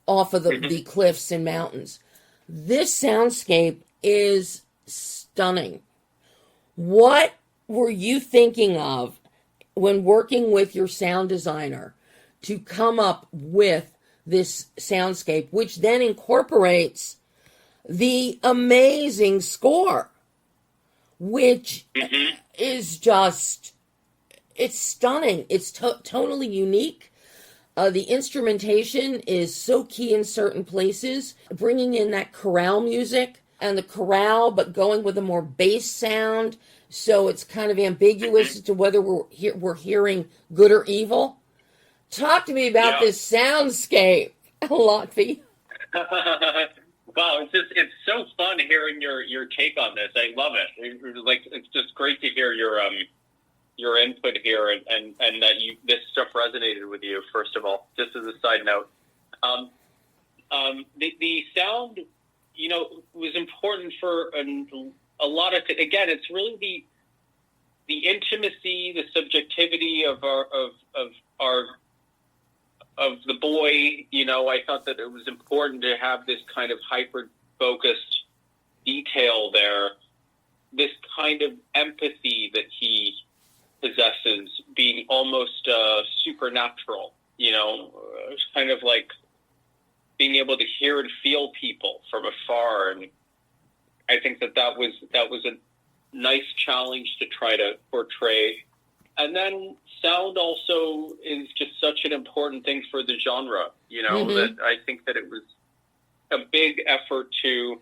off of the cliffs and mountains. This soundscape is stunning. What were you thinking of when working with your sound designer to come up with this soundscape, which then incorporates the amazing score, which is just, it's stunning. It's tonally unique. The instrumentation is so key in certain places, bringing in that chorale music and the chorale, but going with a more bass sound, so it's kind of ambiguous as to whether we're hearing good or evil. Talk to me about this soundscape, LOTFY. Wow, it's so fun hearing your take on this. I love it. It's just great to hear your input here, and that this stuff resonated with you. First of all, just as a side note, the sound, was important for a lot of. Again, it's really the intimacy, the subjectivity of the boy. I thought that it was important to have this kind of hyper-focused detail there, this kind of empathy that he possesses, being almost supernatural. It's kind of like being able to hear and feel people from afar, and I think that was a nice challenge to try to portray. And then sound also is just such an important thing for the genre, that I think that it was a big effort to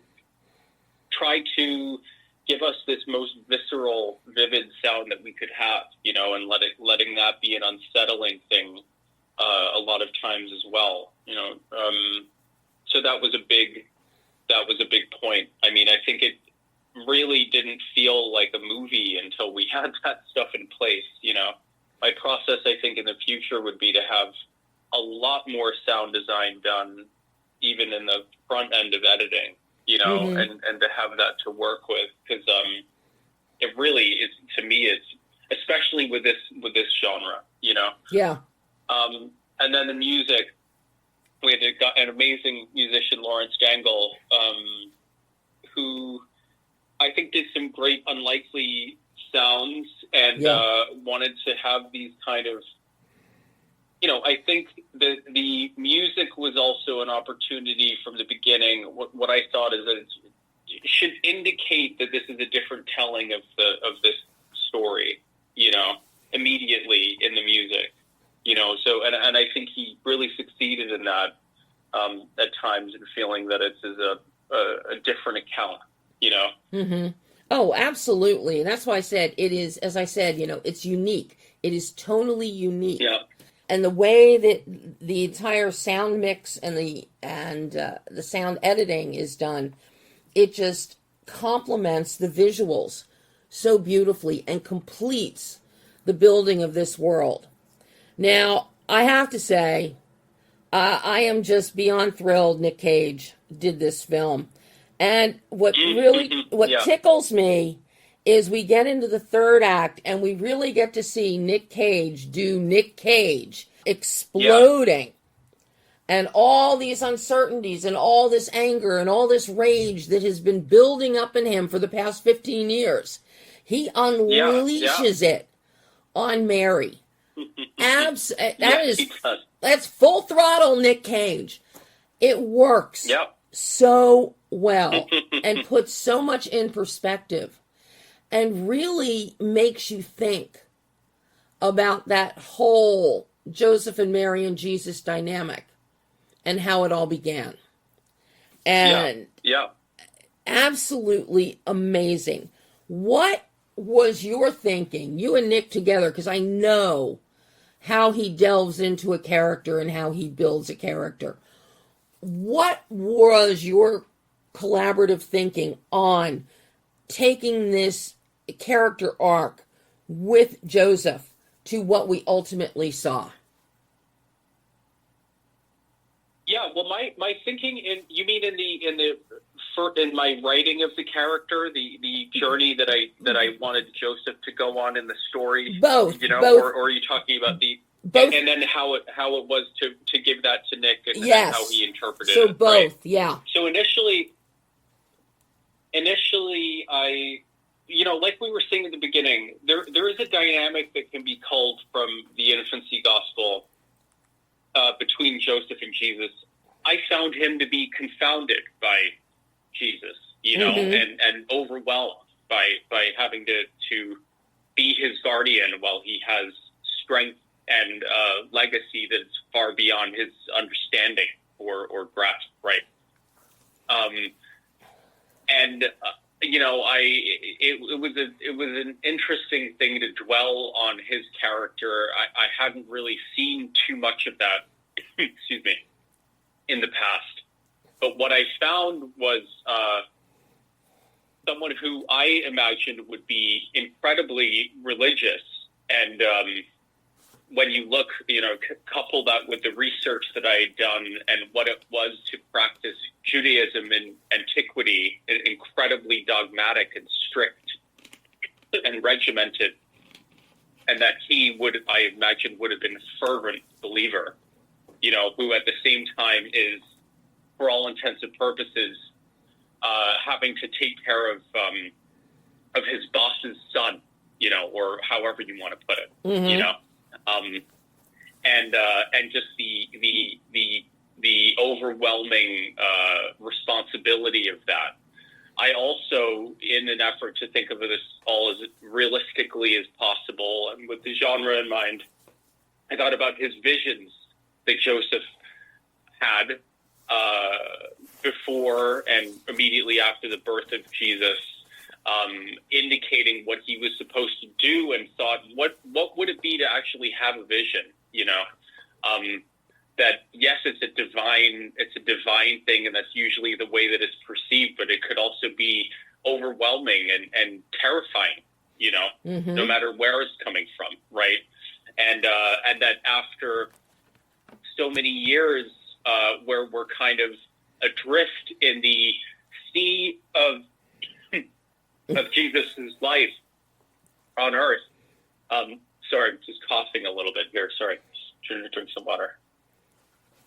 try to give us this most visceral, vivid sound that we could have, and letting that be an unsettling thing a lot of times as well. So that was a big point. I mean, I think it really didn't feel like a movie until we had that stuff in place. My process, I think, in the future would be to have a lot more sound design done, even in the front end of editing, and to have that to work with, because it really is, to me, it's especially with this genre, Yeah. And then the music, we had an amazing musician, Lawrence Gangle, who I think did some great unlikely sounds and wanted to have these kind of, I think the music was also an opportunity from the beginning. What I thought is that it should indicate that this is a different telling of this story, immediately in the music, so, and I think he really succeeded in that, at times, in feeling that it's a different account, Mm-hmm. Oh, absolutely. And that's why I said it is, as I said, it's unique. It is tonally unique. Yeah. And the way that the entire sound mix and the sound editing is done, it just complements the visuals so beautifully and completes the building of this world. Now, I have to say, I am just beyond thrilled Nic Cage did this film. And what tickles me is we get into the third act and we really get to see Nic Cage do Nic Cage, exploding. And all these uncertainties and all this anger and all this rage that has been building up in him for the past 15 years. He unleashes it on Mary. That's full throttle Nic Cage. It works so well and puts so much in perspective and really makes you think about that whole Joseph and Mary and Jesus dynamic and how it all began. And absolutely amazing. What was your thinking, you and Nic together, because I know how he delves into a character and how he builds a character. What was your collaborative thinking on taking this character arc with Joseph to what we ultimately saw? Yeah, well, my thinking in my writing of the character, the journey that I wanted Joseph to go on in the story, both. Or are you talking about both, and then how it was to give that to Nic and how he interpreted it? So both, right? Yeah. So initially, I, like we were saying at the beginning, there is a dynamic that can be culled from the Infancy Gospel between Joseph and Jesus. I found him to be confounded by Jesus, and overwhelmed by having to be his guardian while he has strength and legacy that's far beyond his understanding or grasp, right? It was an interesting thing to dwell on his character. I hadn't really seen too much of that, excuse me, in the past. But what I found was someone who I imagined would be incredibly religious. And when you look, couple that with the research that I had done and what it was to practice Judaism in antiquity, incredibly dogmatic and strict and regimented, and that he I imagine, would have been a fervent believer, who at the same time is, for all intents and purposes, having to take care of his boss's son, or however you want to put it, and just the overwhelming responsibility of that. I also, in an effort to think of this all as realistically as possible, and with the genre in mind, I thought about his visions that Joseph had before and immediately after the birth of Jesus, indicating what he was supposed to do, and thought, what would it be to actually have a vision, That yes, it's a divine thing, and that's usually the way that it's perceived, but it could also be overwhelming and terrifying, no matter where it's coming from, right? And that after so many years where we're kind of adrift in the sea of Jesus' life on earth. Sorry, I'm just coughing a little bit here. Sorry, trying to drink some water.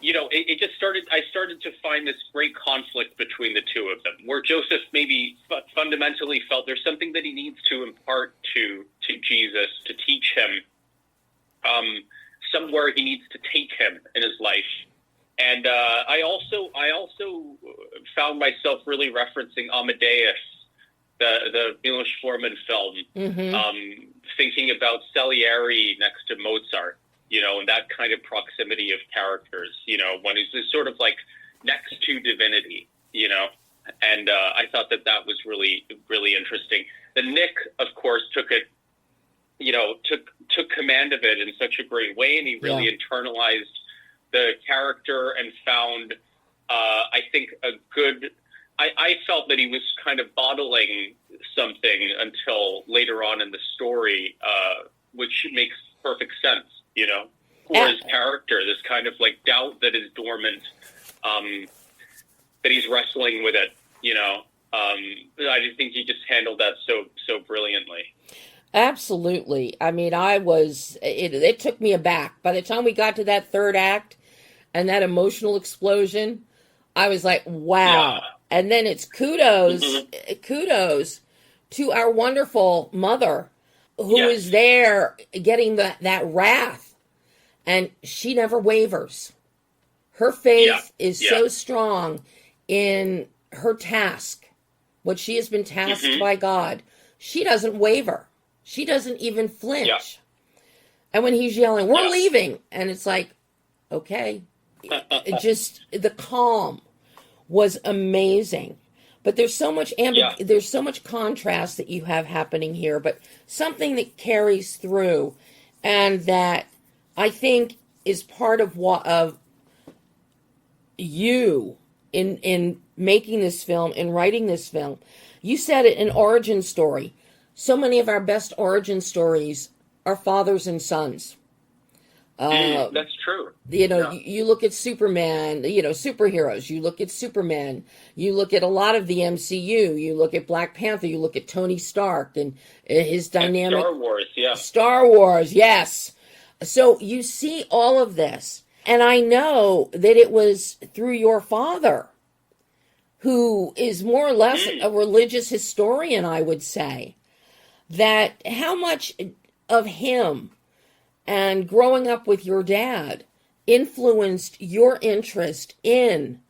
It just started. I started to find this great conflict between the two of them, where Joseph maybe fundamentally felt there's something that he needs to impart to Jesus, to teach him. Somewhere he needs to take him in his life. And I also found myself really referencing Amadeus, the Milos Forman film, thinking about Salieri next to Mozart, and that kind of proximity of characters, when he's sort of like next to divinity, and I thought that was really, really interesting. Then Nic, of course, took it, took command of it in such a great way, and he really internalized the character and found, I think, I felt that he was kind of bottling something until later on in the story, which makes perfect sense, for his character, this kind of like doubt that is dormant, that he's wrestling with it, I just think he just handled that so brilliantly. Absolutely. I mean, it took me aback. By the time we got to that third act and that emotional explosion, I was like, wow. Yeah. And then it's kudos to our wonderful mother who is there getting that wrath, and she never wavers. Her faith is so strong in her task, what she has been tasked by God. She doesn't waver. She doesn't even flinch. Yeah. And when he's yelling, we're leaving. And it's like, okay. Just the calm was amazing. But there's so much there's so much contrast that you have happening here, but something that carries through and that I think is part of you in making this film, in writing this film. You said it, an origin story. So many of our best origin stories are fathers and sons. That's true. You look at Superman, superheroes. You look at Superman. You look at a lot of the MCU. You look at Black Panther. You look at Tony Stark and his dynamic. And Star Wars, yeah. Star Wars, yes. So you see all of this. And I know that it was through your father, who is more or less a religious historian, I would say, that how much of him and growing up with your dad influenced your interest in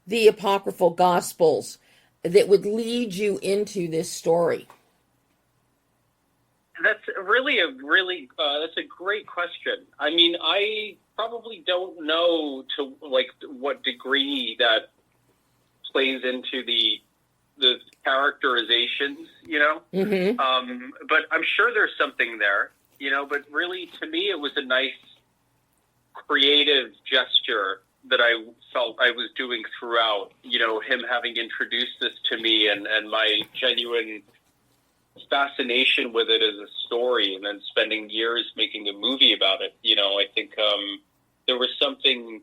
the apocryphal Gospels that would lead you into this story? That's that's a great question. I mean, I probably don't know to what degree that plays into the characterizations, but I'm sure there's something there, but really to me, it was a nice creative gesture that I felt I was doing throughout, him having introduced this to me and my genuine fascination with it as a story, and then spending years making a movie about it. I think there was something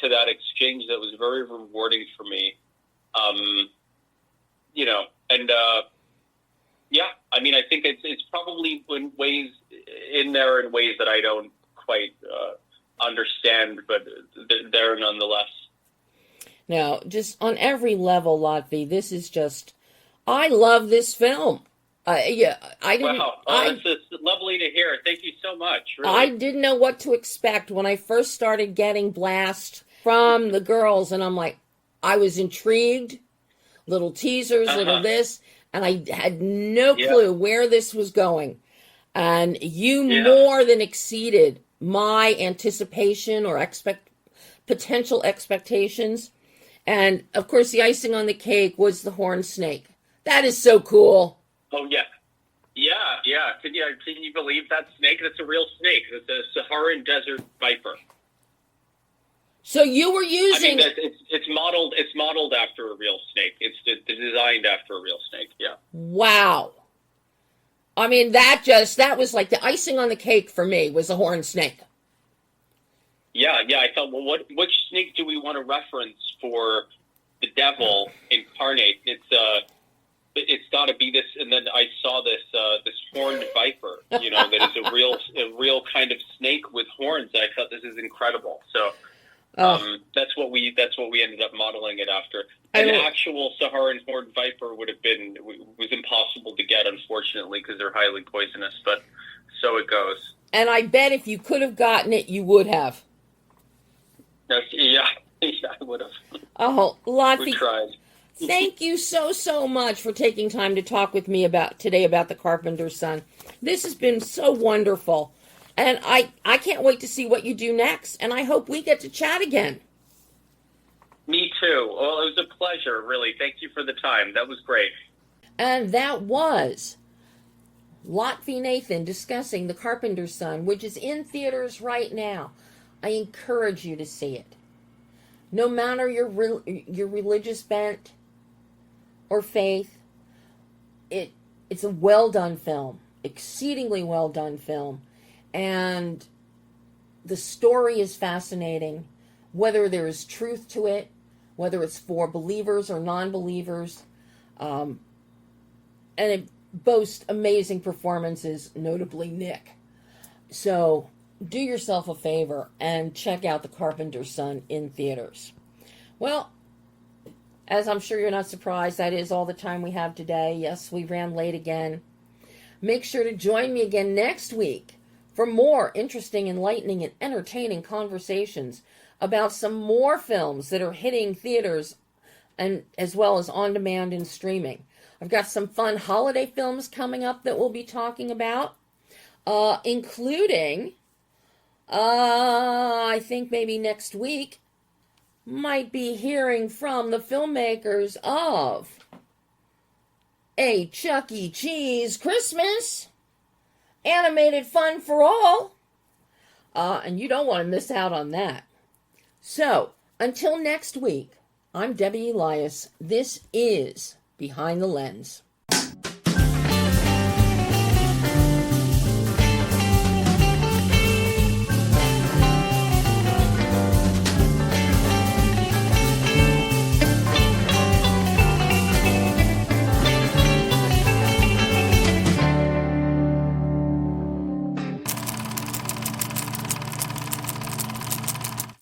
to that exchange that was very rewarding for me. I mean, I think it's probably in ways that I don't quite understand, but they're nonetheless. Now, just on every level, LOTFY, this is just, I love this film. It's lovely to hear. Thank you so much. Really. I didn't know what to expect when I first started getting blast from the girls, and I'm like, I was intrigued, little teasers, little this, and I had no clue where this was going. And you more than exceeded my anticipation or potential expectations. And, of course, the icing on the cake was the horned snake. That is so cool. Oh, yeah. Can you believe that snake? That's a real snake. It's a Saharan desert viper. So you were I using. mean, it's modeled. It's modeled after a real snake. It's designed after a real snake. Yeah. Wow. I mean, that was like the icing on the cake for me, was a horned snake. Yeah. I thought, well, which snake do we want to reference for the devil incarnate? It's got to be this. And then I saw this horned viper. You know, that is a real kind of snake with horns. I thought, this is incredible. So. That's what we ended up modeling it after. An actual Saharan horned viper was impossible to get, unfortunately, because they're highly poisonous. But so it goes. And I bet if you could have gotten it, you would have. Yeah, I would have. Oh, LOTFY, we tried. Thank you so much for taking time to talk with me today about the Carpenter's Son. This has been so wonderful. And I can't wait to see what you do next, and I hope we get to chat again. Me too. Well, it was a pleasure, really. Thank you for the time. That was great. And that was LOTFY Nathan discussing The Carpenter's Son, which is in theaters right now. I encourage you to see it. No matter your religious bent or faith, it's a well-done film, exceedingly well-done film. And the story is fascinating, whether there is truth to it, whether it's for believers or non-believers. And it boasts amazing performances, notably Nic. So do yourself a favor and check out The Carpenter's Son in theaters. Well, as I'm sure you're not surprised, that is all the time we have today. Yes, we ran late again. Make sure to join me again next week for more interesting, enlightening, and entertaining conversations about some more films that are hitting theaters and as well as on demand and streaming. I've got some fun holiday films coming up that we'll be talking about, including, I think maybe next week, might be hearing from the filmmakers of A Chuck E. Cheese Christmas. Animated fun for all. And you don't want to miss out on that. So, until next week, I'm Debbie Elias. This is Behind the Lens.